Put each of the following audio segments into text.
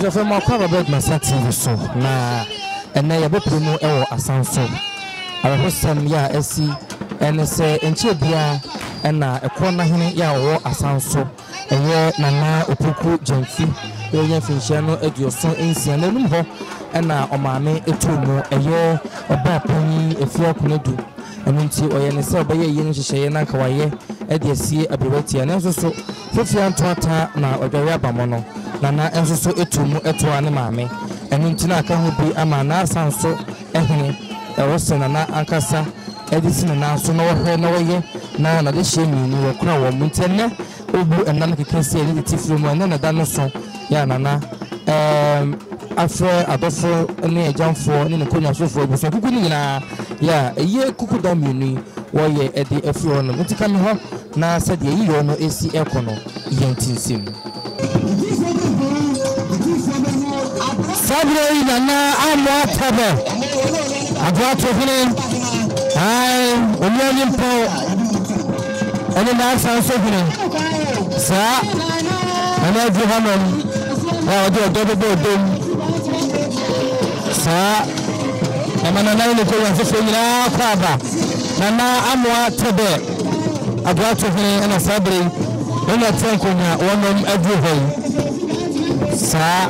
Abuja mo kwa Robert Masati so na ene ya bepremu ewo asanso arahosam ya asi ene se enche bia ena ekona hene ya wo asanso eye nana opoku jamfi eye finhia no adioso ensia na num ho ena omame etumu eye oba panyi efia konedu enunti oye ne se obaye ye nhyehyeye na kawaye ede asie abewati ene so fofia ntoata na odwawe abamono nana enso so etumu etoa ne maame enunti na aka ho bi ama na asanso ehene ewoso nana ankasa edisi na so na wohwe na woye na de hyemi ni wokura wo muntenne obu enan kekese ni tifiri mu na da no so ya nana afre adofo ne ejamfo ne konya sofo obu so kuku ni nyina ya eye kuku da mienu woye ede afiro no mutika me ho na sade yiyo no esi ekono yentinsim Sabre nana amwa tabe adwato hene ai onye mpo ene na sanso hene sa ana juhamam wa odo bodom sa amana na ile ko yanfo nyina kwaba nana amwa tabe adwato hene ana sabre ene tanko na wonom adwo sa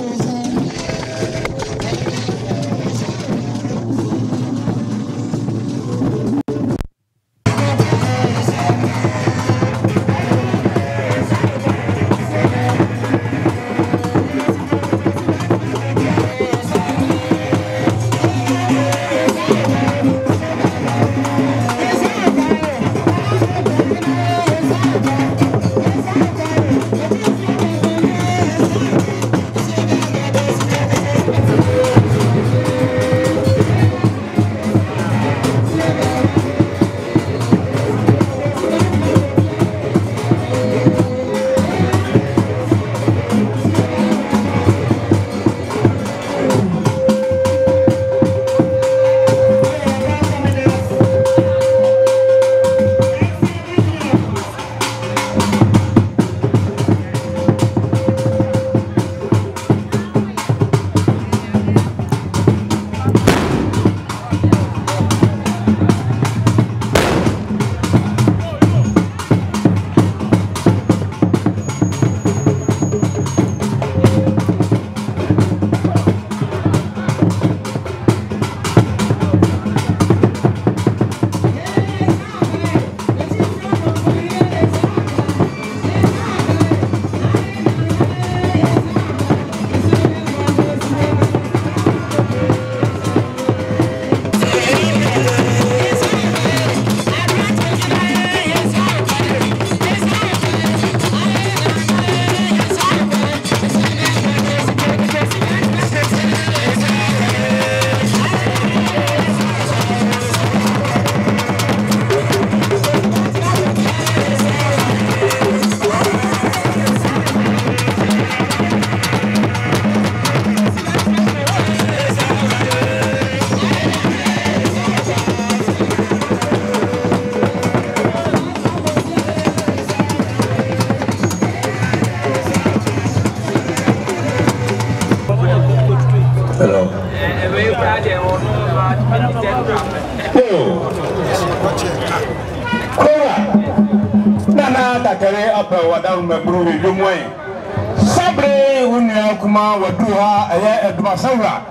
Sabre unya kuma waduha aya eduma sawra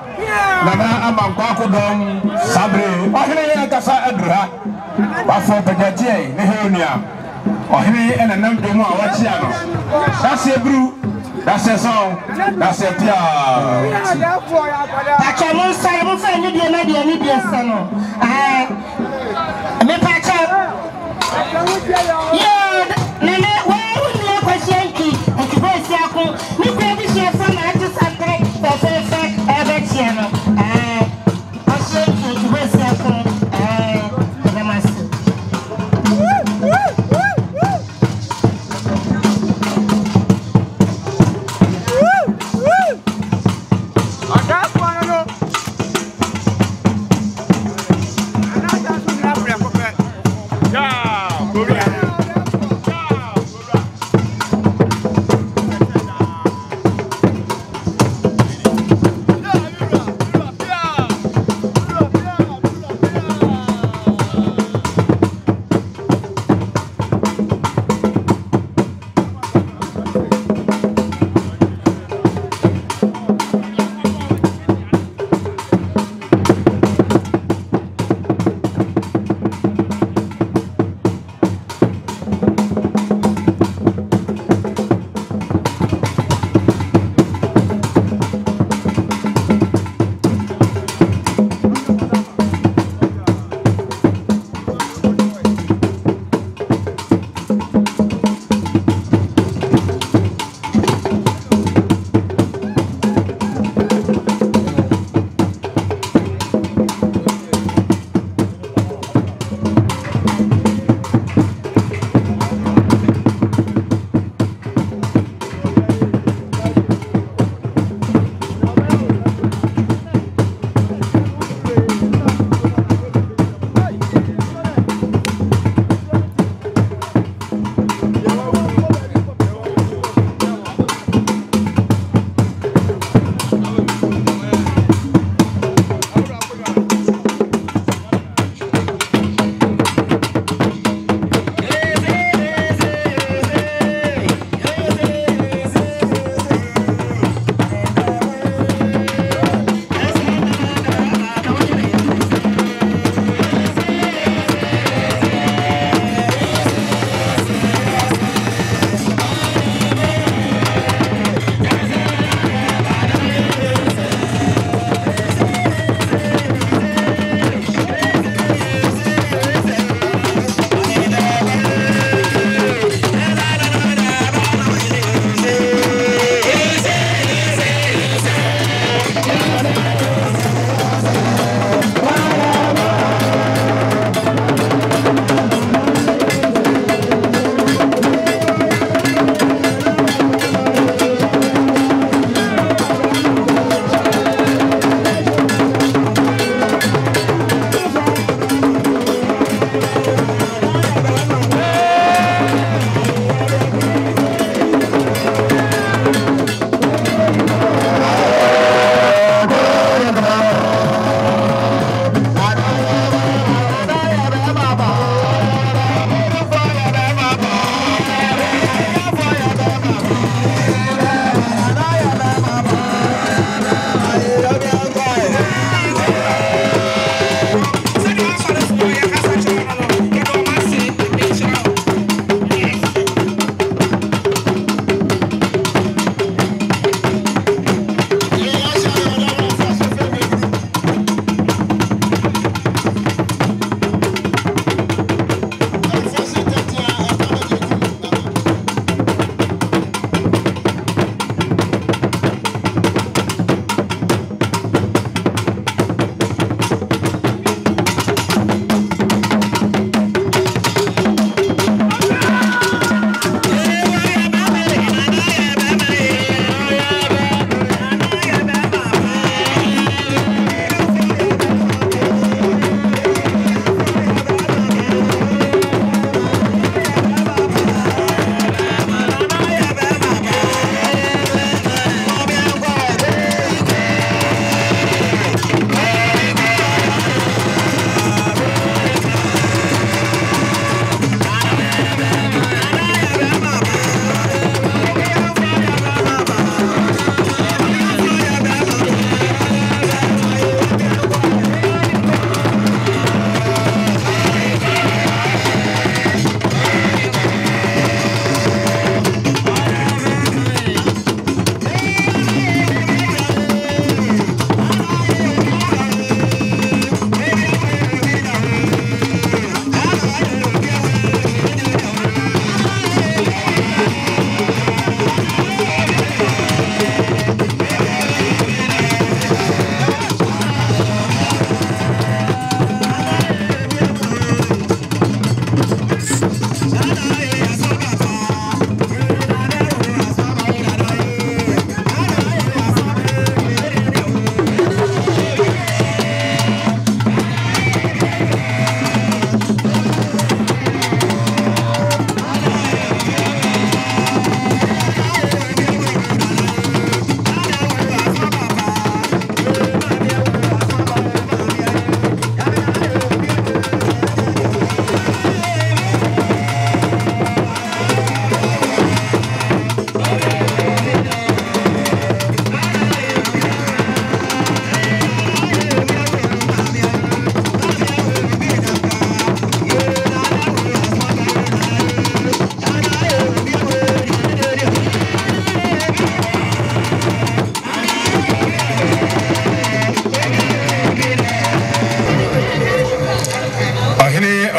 nana amankwa kodom sabre ohene ya kasa edura bafo pagatie ne heunia ohene ena nam demu awachi ano dase bru dase so dase pia pacha mo sai mo fa ni de na de ni de sano me pacha yeah nene ni baby she from I just agree perfect everything I say to we say the master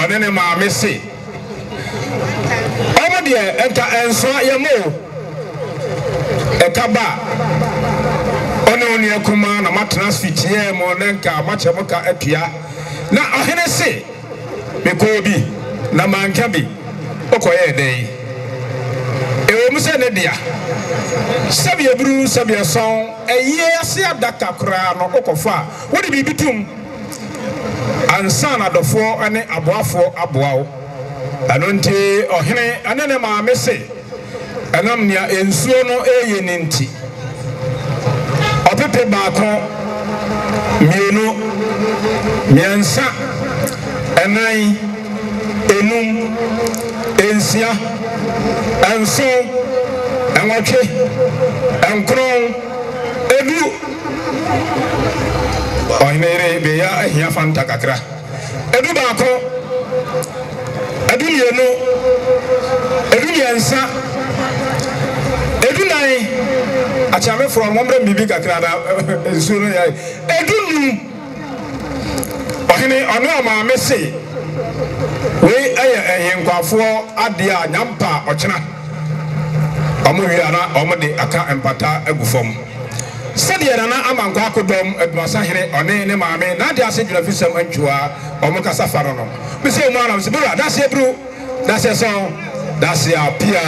ɔne ne maame se ɔmo deɛ ɛnka ɛnso yɛmo ɛkaba ɔne ɔne akuma na matena fitiɛ mo ne nka makyɛ mo ka atua na ɔhene se mekɔ bi na manka bi ɔkɔyɛ dɛn ɛwɔ mu sɛ ne dia sɛbia buru sɛbia sɔn ɛyɛ ase adaka koraa no ɔkɔfa wode biribi tum ansa na dɔfoɔ ne aboafoɔ aboawo ɛno nti ɔhene ɛne ne maame se ɛnam nea nsuo no ɛyɛ ne nti ɔpepe baako mmienu mmiɛnsa ɛnan enum ensia ɛnson ɛnwɔtwe ɛnkron edu ɔhene yere bɛyɛ ahia fanta kakra edu baako edu mmienu edu mmiɛnsa edu nan akyame foro mo mbrɛ bibi kakra na nsuo no yɛ edu num ɔhene ɔno amaame se wei ɛyɛ ɛhenkwafoɔ adeɛ a nyampa ɔkyena ɔmo wi ana ɔmo de aka empata agu fam sɛdeɛ nana amankɔ akodɔm adumasa ɔne ne maame na de ase dwuna fisɛm antwua ɔmo kasa fa no bisɛ mu anam sɛ bura daseɛ buru daseɛ sɔn daseɛ apia